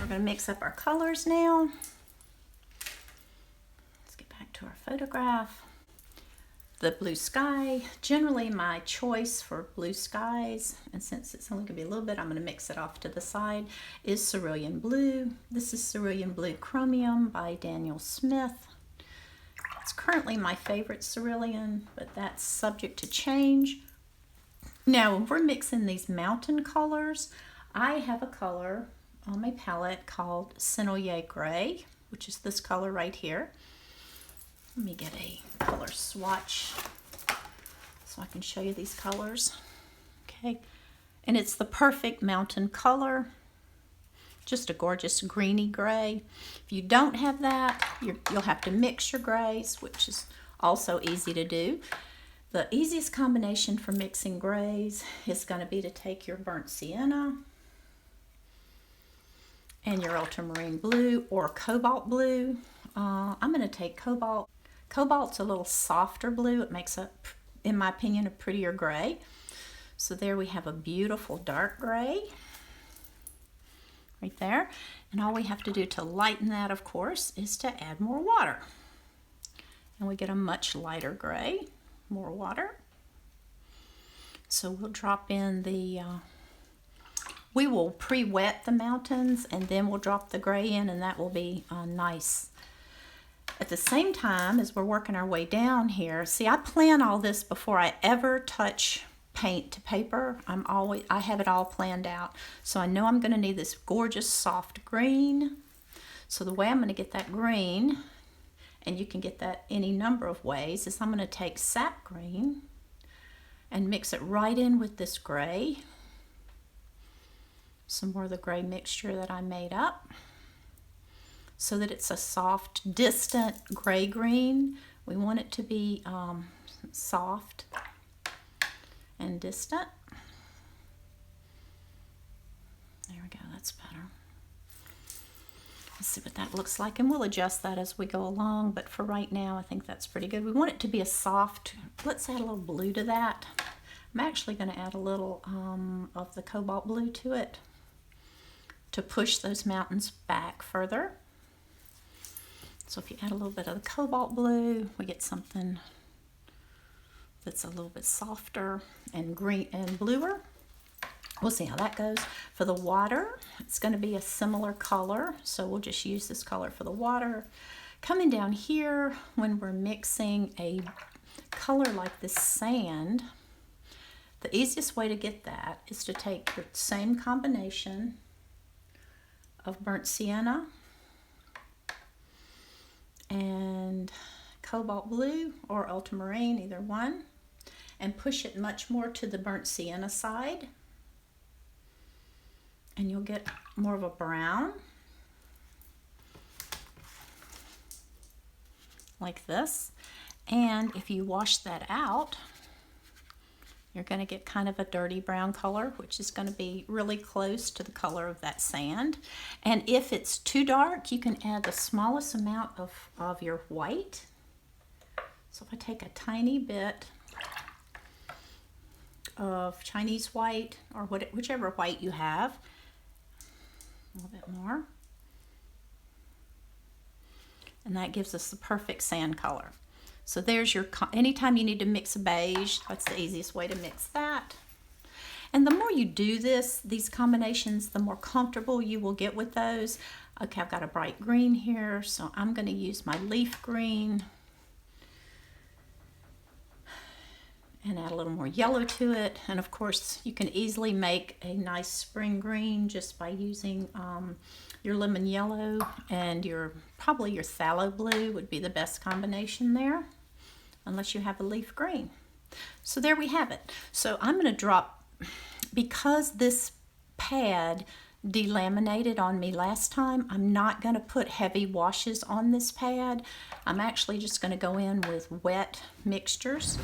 we're going to mix up our colors now. Let's get back to our photograph. The blue sky, generally my choice for blue skies, and since it's only going to be a little bit, I'm going to mix it off to the side, is Cerulean Blue. This is Cerulean Blue Chromium by Daniel Smith. It's currently my favorite cerulean, but that's subject to change. Now, when we're mixing these mountain colors, I have a color on my palette called Senoyer Gray, which is this color right here. Let me get a color swatch so I can show you these colors. Okay, and it's the perfect mountain color, just a gorgeous greeny gray. If you don't have that, you'll have to mix your grays, which is also easy to do. The easiest combination for mixing grays is going to be to take your burnt sienna and your ultramarine blue or cobalt blue. I'm going to take cobalt. Cobalt's a little softer blue. It makes a, in my opinion, a prettier gray. So there we have a beautiful dark gray right there. And all we have to do to lighten that, of course, is to add more water. And we get a much lighter gray, more water. So we'll drop in the, we will pre-wet the mountains and then we'll drop the gray in, and that will be nice. At the same time as we're working our way down here, see, I plan all this before I ever touch paint to paper. I have it all planned out. So I know I'm going to need this gorgeous soft green. So the way I'm going to get that green, and you can get that any number of ways, is I'm going to take sap green and mix it right in with this gray. Some more of the gray mixture that I made up, so that it's a soft, distant gray-green. We want it to be soft and distant. There we go, that's better. Let's see what that looks like, and we'll adjust that as we go along, but for right now, I think that's pretty good. We want it to be a soft, let's add a little blue to that. I'm actually going to add a little of the cobalt blue to it to push those mountains back further. So if you add a little bit of the cobalt blue, we get something that's a little bit softer and green and bluer. We'll see how that goes. For the water, it's going to be a similar color, so we'll just use this color for the water. Coming down here, when we're mixing a color like this sand, the easiest way to get that is to take the same combination of burnt sienna and cobalt blue or ultramarine, either one, and push it much more to the burnt sienna side, and you'll get more of a brown like this. And if you wash that out, you're going to get kind of a dirty brown color, which is going to be really close to the color of that sand. And if it's too dark, you can add the smallest amount of your white. So if I take a tiny bit of Chinese white, or whichever white you have, a little bit more, and that gives us the perfect sand color. So there's your, anytime you need to mix a beige, that's the easiest way to mix that. And the more you do this, these combinations, the more comfortable you will get with those. Okay, I've got a bright green here, so I'm going to use my leaf green and add a little more yellow to it. And of course, you can easily make a nice spring green just by using your lemon yellow and probably your phthalo blue would be the best combination there, unless you have a leaf green. So there we have it. So I'm going to drop, because this pad delaminated on me last time, I'm not going to put heavy washes on this pad. I'm actually just going to go in with wet mixtures.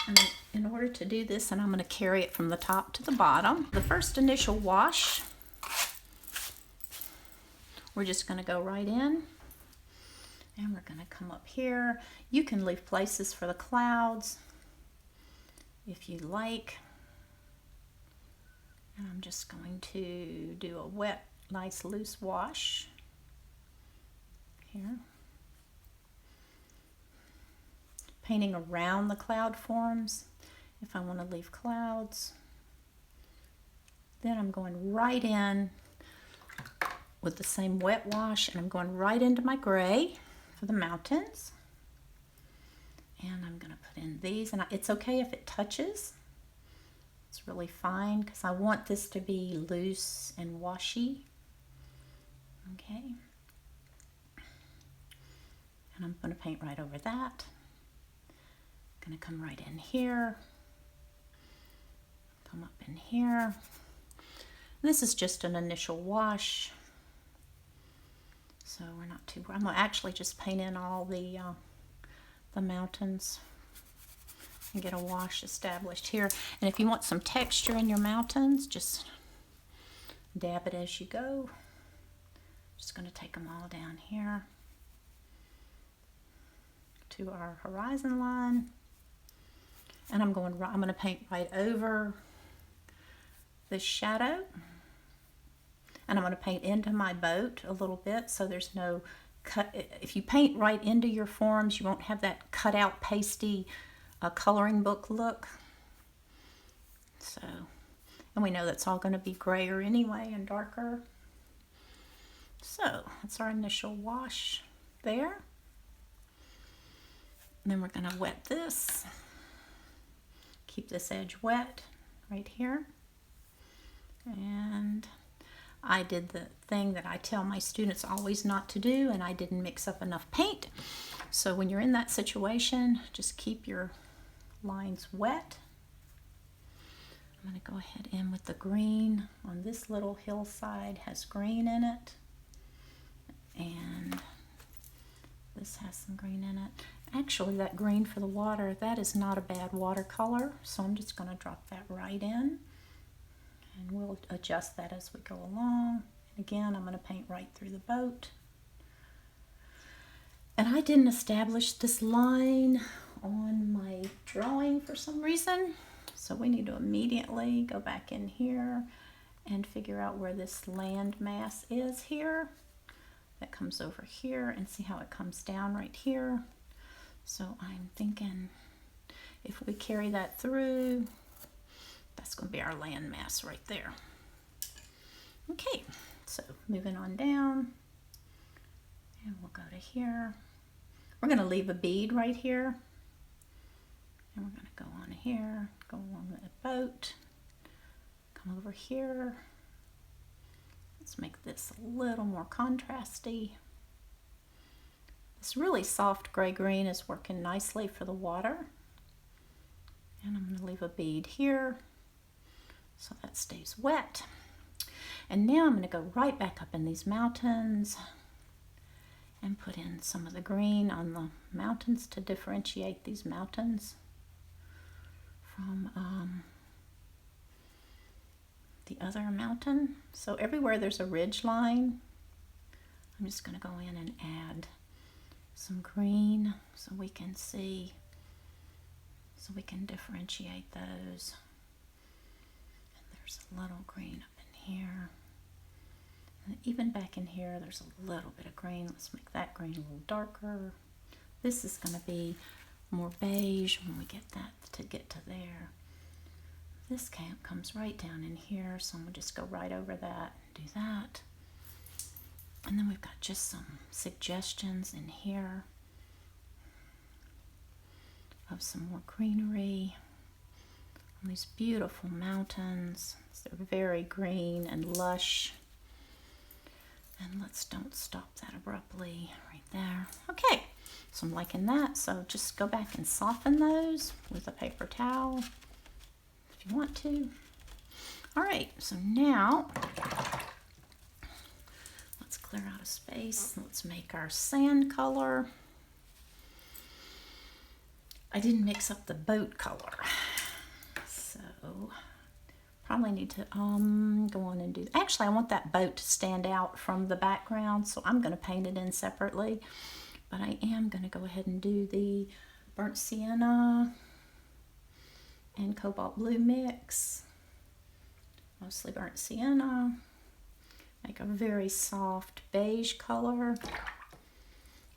And in order to do this, and I'm going to carry it from the top to the bottom, the first initial wash, we're just going to go right in, and we're going to come up here. You can leave places for the clouds if you like. And I'm just going to do a wet nice loose wash here. Painting around the cloud forms if I want to leave clouds. Then I'm going right in with the same wet wash, and I'm going right into my gray for the mountains. And I'm going to put in these, and it's okay if it touches. It's really fine because I want this to be loose and washy. Okay. And I'm going to paint right over that. I'm going to come right in here. Come up in here. This is just an initial wash. So we're not too, I'm going to actually just paint in all the mountains and get a wash established here. And if you want some texture in your mountains, just dab it as you go. Just going to take them all down here to our horizon line. And I'm going to paint right over this shadow. And I'm going to paint into my boat a little bit so there's no cut. If you paint right into your forms, you won't have that cut out pasty coloring book look. So, and we know that's all going to be grayer anyway and darker. So that's our initial wash there. And then we're going to wet this. Keep this edge wet right here. And I did the thing that I tell my students always not to do, and I didn't mix up enough paint. So when you're in that situation, just keep your lines wet. I'm going to go ahead in with the green on this little hillside, has green in it. And this has some green in it. Actually, that green for the water, that is not a bad watercolor. So I'm just going to drop that right in. And we'll adjust that as we go along. And again, I'm going to paint right through the boat. And I didn't establish this line on my drawing for some reason. So we need to immediately go back in here and figure out where this land mass is here. That comes over here, and see how it comes down right here. So I'm thinking if we carry that through, that's going to be our land mass right there. Okay, so moving on down, and we'll go to here. We're going to leave a bead right here, and we're going to go on here, go along the boat, come over here. Let's make this a little more contrasty. This really soft gray-green is working nicely for the water. And I'm going to leave a bead here so that stays wet. And now I'm going to go right back up in these mountains and put in some of the green on the mountains to differentiate these mountains from the other mountain. So everywhere there's a ridge line, I'm just going to go in and add some green so we can see, so we can differentiate those. And there's a little green up in here. And even back in here, there's a little bit of green. Let's make that green a little darker. This is going to be more beige when we get to there. This camp comes right down in here, so I'm going to just go right over that and do that. And then we've got just some suggestions in here of some more greenery on these beautiful mountains. They're very green and lush. And don't stop that abruptly right there. Okay, so I'm liking that. So just go back and soften those with a paper towel if you want to. All right, so now let's clear out a space. Let's make our sand color. I didn't mix up the boat color, so probably need to go on and do. Actually, I want that boat to stand out from the background, so I'm going to paint it in separately. But I am going to go ahead and do the burnt sienna and cobalt blue mix, mostly burnt sienna. Make a very soft beige color.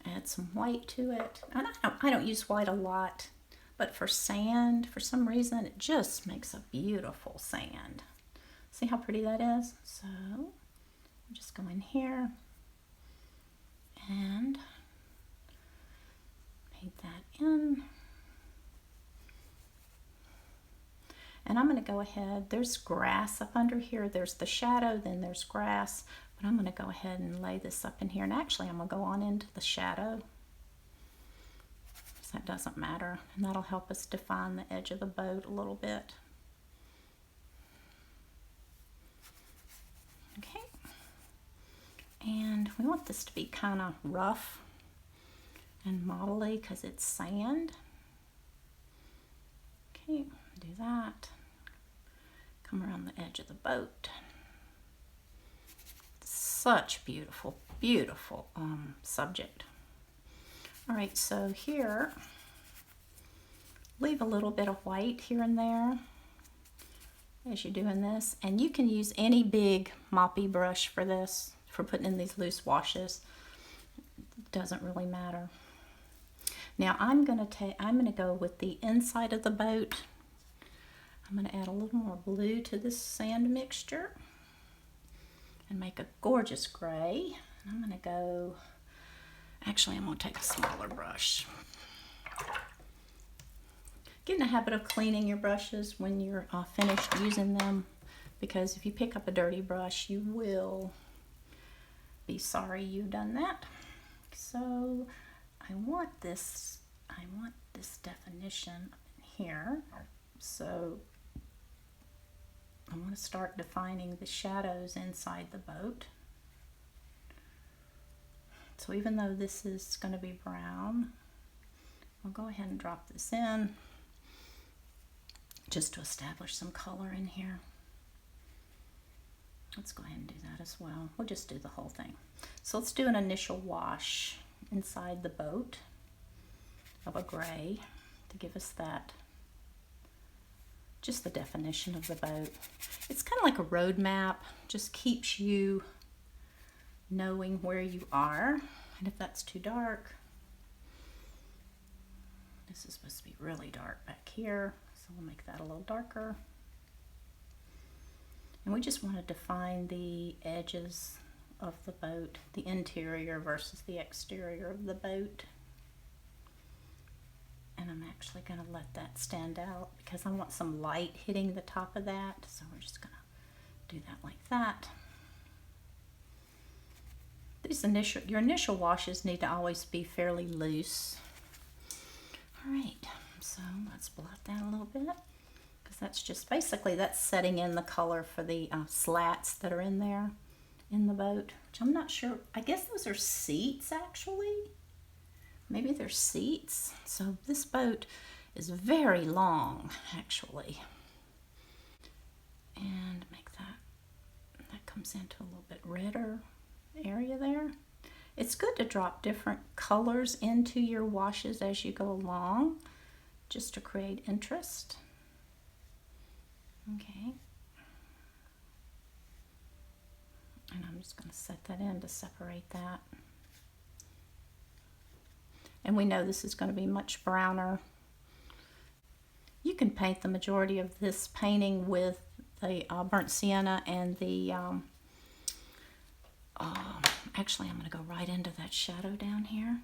Add some white to it. And I don't use white a lot, but for sand, for some reason, it just makes a beautiful sand. See how pretty that is? So I'll just go in here and paint that in. And I'm going to go ahead, there's grass up under here, there's the shadow, then there's grass, but I'm going to go ahead and lay this up in here, and actually I'm going to go on into the shadow, so that doesn't matter, and that'll help us define the edge of the boat a little bit. Okay, and we want this to be kind of rough and modelly because it's sand. Okay, do that. Come around the edge of the boat. Such beautiful, beautiful subject. All right, so here, leave a little bit of white here and there as you're doing this. And you can use any big moppy brush for this, for putting in these loose washes. It doesn't really matter. Now I'm gonna go with the inside of the boat. I'm going to add a little more blue to this sand mixture and make a gorgeous gray. And I'm going to go, actually I'm going to take a smaller brush. Get in the habit of cleaning your brushes when you're finished using them, because if you pick up a dirty brush, you will be sorry you've done that. So I want this definition here. So I want to start defining the shadows inside the boat. So even though this is going to be brown, I'll go ahead and drop this in just to establish some color in here. Let's go ahead and do that as well. We'll just do the whole thing. So let's do an initial wash inside the boat of a gray to give us that, just the definition of the boat. It's kind of like a road map, just keeps you knowing where you are. And if that's too dark, this is supposed to be really dark back here, so we'll make that a little darker. And we just want to define the edges of the boat, the interior versus the exterior of the boat. And I'm actually going to let that stand out because I want some light hitting the top of that. So we're just going to do that like that. Your initial washes need to always be fairly loose. All right, so let's blot that a little bit, because that's just basically, that's setting in the color for the slats that are in there in the boat, which I'm not sure. I guess those are seats actually. Maybe they're seats. So this boat is very long actually. And make that comes into a little bit redder area there. It's good to drop different colors into your washes as you go along, just to create interest. Okay. And I'm just going to set that in to separate that. And we know this is going to be much browner. You can paint the majority of this painting with the burnt sienna and the, actually I'm going to go right into that shadow down here.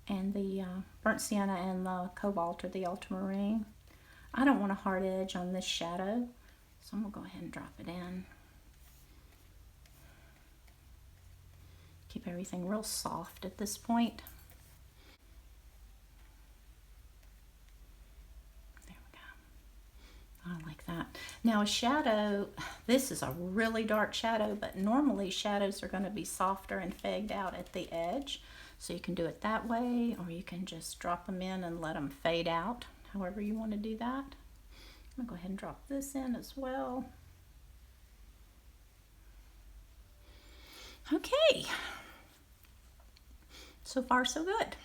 And the burnt sienna and the cobalt or the ultramarine. I don't want a hard edge on this shadow, so I'm going to go ahead and drop it in. Keep everything real soft at this point. I like that. Now a shadow, this is a really dark shadow, but normally shadows are going to be softer and fagged out at the edge. So you can do it that way, or you can just drop them in and let them fade out, however you want to do that. I'm going to go ahead and drop this in as well. Okay. So far so good.